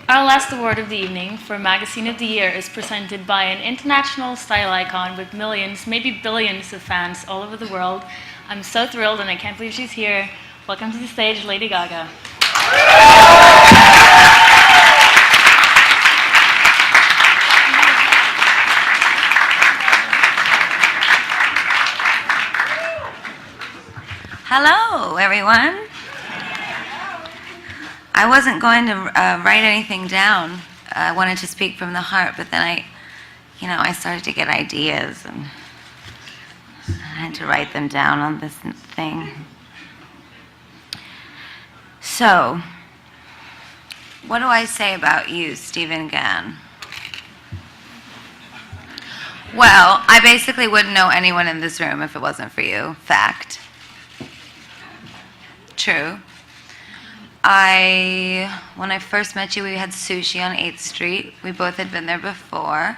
Our last award of the evening for Magazine of the Year is presented by an international style icon with millions, maybe billions of fans all over the world. I'm so thrilled and I can't believe she's here. Welcome to the stage, Lady Gaga. Hello, everyone. I wasn't going to write anything down. I wanted to speak from the heart, but then I started to get ideas, and I had to write them down on this thing. So, what do I say about you, Stephen Gann? Well, I basically wouldn't know anyone in this room if it wasn't for you. Fact. True. When I first met you, we had sushi on 8th Street. We both had been there before.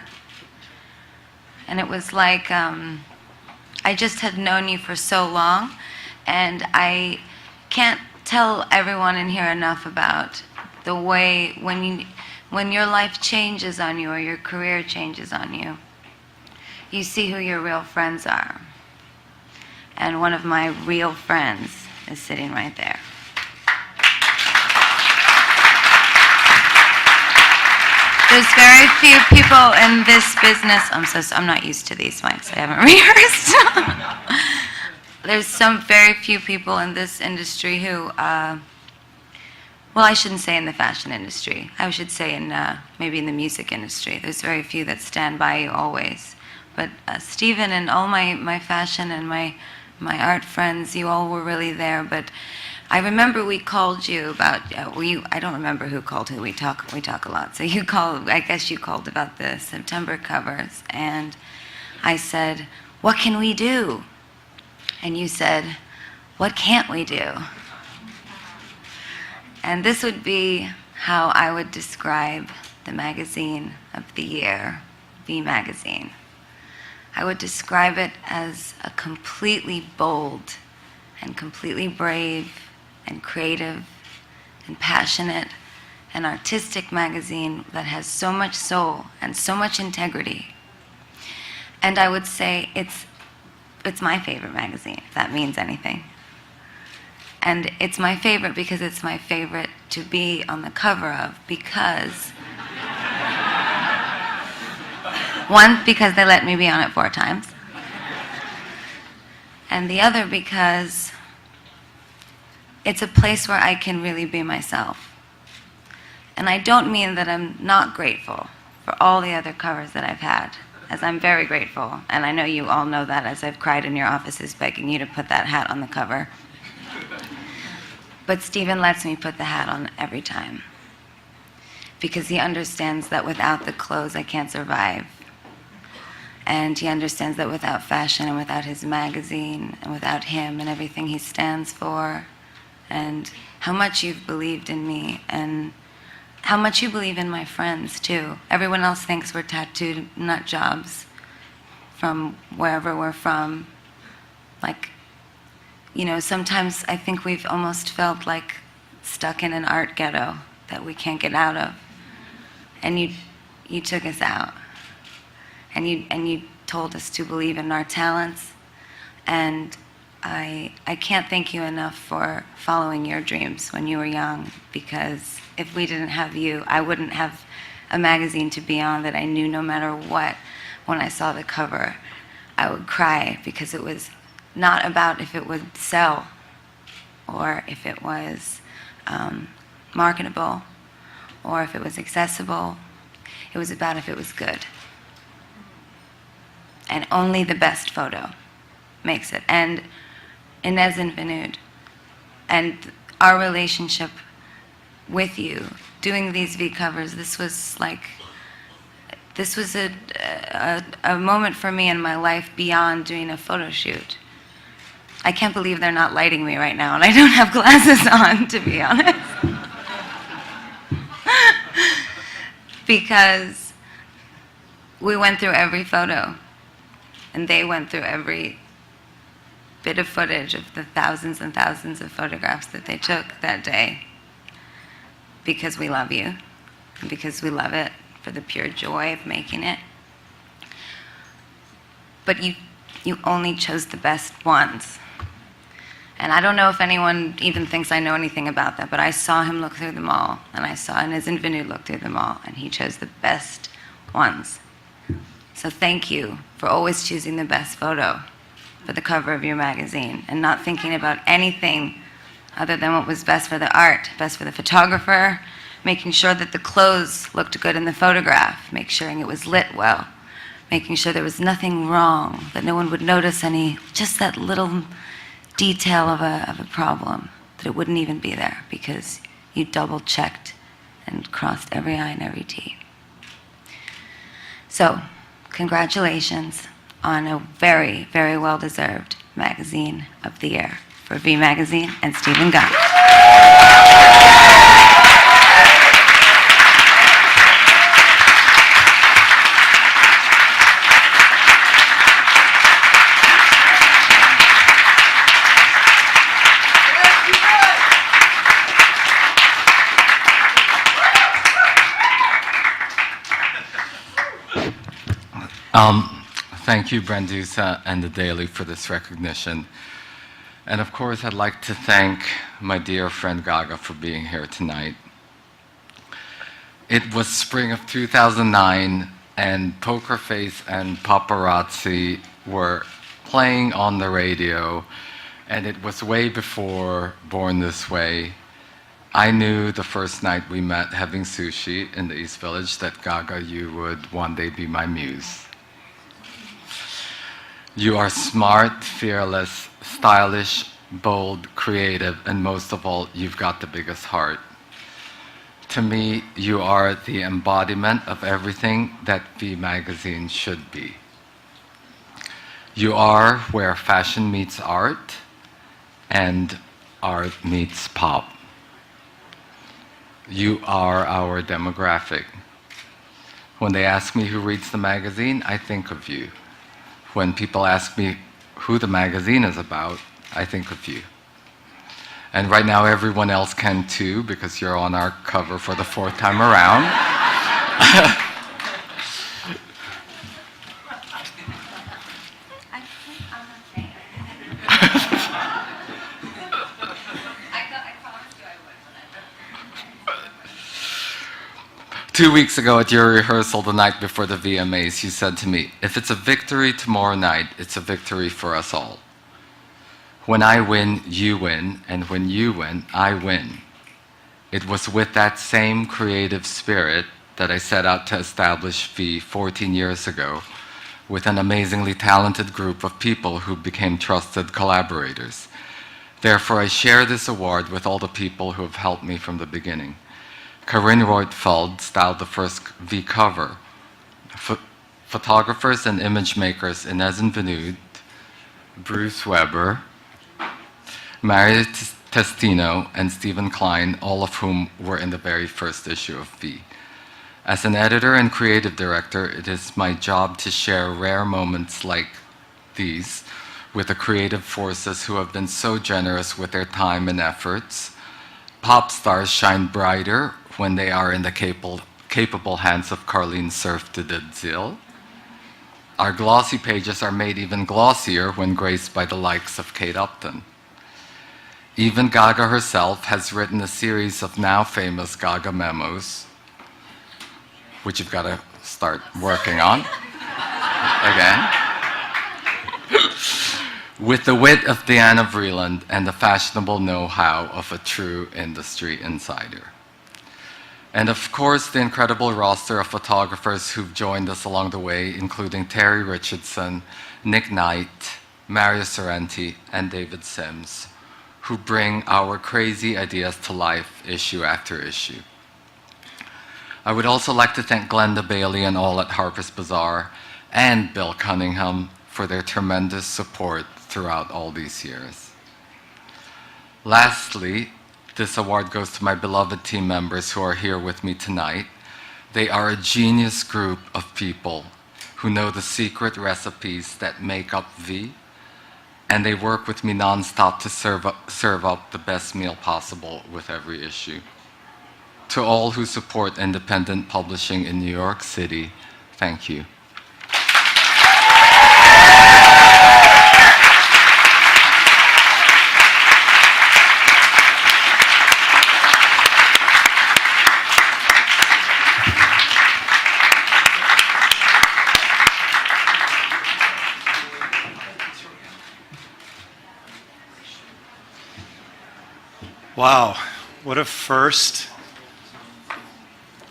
And it was like, I just had known you for so long, and I can't tell everyone in here enough about the way when your life changes on you or your career changes on you, you see who your real friends are. And one of my real friends is sitting right there. There's very few people in this business. I'm not used to these mics. I haven't rehearsed. There's some very few people in this industry who, well, I shouldn't say in the fashion industry. I should say maybe in the music industry. There's very few that stand by you always. But Stephen and all my fashion and my art friends, you all were really there. But I remember we called you about, I don't remember who called who, we talk a lot. So I guess you called about the September covers, and I said, what can we do? And you said, what can't we do? And this would be how I would describe the magazine of the year, V Magazine. I would describe it as a completely bold and completely brave and creative and passionate and artistic magazine that has so much soul and so much integrity. And I would say it's my favorite magazine, if that means anything. And it's my favorite because it's my favorite to be on the cover of, because one, because they let me be on it 4 times, and the other because it's a place where I can really be myself. And I don't mean that I'm not grateful for all the other covers that I've had, as I'm very grateful, and I know you all know that, as I've cried in your offices begging you to put that hat on the cover. But Stephen lets me put the hat on every time, because he understands that without the clothes I can't survive. And he understands that without fashion and without his magazine and without him and everything he stands for, and how much you've believed in me, and how much you believe in my friends too. Everyone else thinks we're tattooed nut jobs from wherever we're from. Like, sometimes I think we've almost felt like stuck in an art ghetto that we can't get out of. And you took us out. And you told us to believe in our talents. And I can't thank you enough for following your dreams when you were young, because if we didn't have you, I wouldn't have a magazine to be on that I knew no matter what, when I saw the cover, I would cry, because it was not about if it would sell or if it was marketable or if it was accessible. It was about if it was good. And only the best photo makes it. And Inez Invenud and our relationship with you, doing these V covers, this was a moment for me in my life beyond doing a photo shoot. I can't believe they're not lighting me right now, and I don't have glasses on, to be honest. Because we went through every photo, and they went through every bit of footage of the thousands and thousands of photographs that they took that day, because we love you and because we love it for the pure joy of making it. But you only chose the best ones. And I don't know if anyone even thinks I know anything about that, but I saw him look through them all, and I saw Inez and Vinu look through them all, and he chose the best ones. So thank you for always choosing the best photo for the cover of your magazine and not thinking about anything other than what was best for the art, best for the photographer, making sure that the clothes looked good in the photograph, making sure it was lit well, making sure there was nothing wrong, that no one would notice just that little detail of a problem, that it wouldn't even be there because you double-checked and crossed every I and every T. So, congratulations on a very, very well-deserved Magazine of the Year for V Magazine and Stephen Gaga. Thank you, Brandusa and the Daily, for this recognition. And of course, I'd like to thank my dear friend Gaga for being here tonight. It was spring of 2009, and Poker Face and Paparazzi were playing on the radio, and it was way before Born This Way. I knew the first night we met having sushi in the East Village that Gaga, you would one day be my muse. You are smart, fearless, stylish, bold, creative, and most of all, you've got the biggest heart. To me, you are the embodiment of everything that V Magazine should be. You are where fashion meets art and art meets pop. You are our demographic. When they ask me who reads the magazine, I think of you. When people ask me who the magazine is about, I think of you. And right now everyone else can too, because you're on our cover for the 4th time around. Two weeks ago at your rehearsal the night before the VMAs, you said to me, if it's a victory tomorrow night, it's a victory for us all. When I win, you win, and when you win, I win. It was with that same creative spirit that I set out to establish V 14 years ago, with an amazingly talented group of people who became trusted collaborators. Therefore, I share this award with all the people who have helped me from the beginning. Corinne Reutfeld styled the first V cover. Photographers and image makers Inez and Vinu, Bruce Weber, Mario Testino, and Stephen Klein, all of whom were in the very first issue of V. As an editor and creative director, it is my job to share rare moments like these with the creative forces who have been so generous with their time and efforts. Pop stars shine brighter when they are in the capable hands of Carlene Surf de Dzil. Our glossy pages are made even glossier when graced by the likes of Kate Upton. Even Gaga herself has written a series of now famous Gaga memos, which you've got to start working on again. With the wit of Diana Vreeland and the fashionable know-how of a true industry insider. And of course, the incredible roster of photographers who've joined us along the way, including Terry Richardson, Nick Knight, Mario Sorrenti, and David Sims, who bring our crazy ideas to life issue after issue. I would also like to thank Glenda Bailey and all at Harper's Bazaar and Bill Cunningham for their tremendous support throughout all these years. Lastly, this award goes to my beloved team members who are here with me tonight. They are a genius group of people who know the secret recipes that make up V, and they work with me nonstop to serve up the best meal possible with every issue. To all who support independent publishing in New York City, thank you. Wow, what a first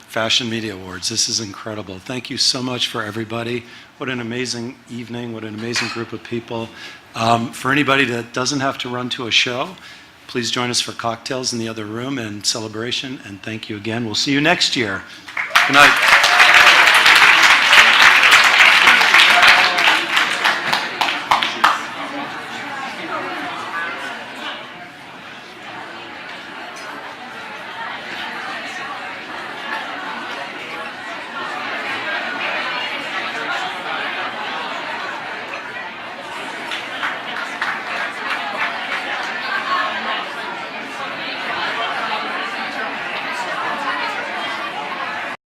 Fashion Media Awards. This is incredible. Thank you so much for everybody. What an amazing evening, what an amazing group of people. For anybody that doesn't have to run to a show, please join us for cocktails in the other room and celebration, and thank you again. We'll see you next year. Good night.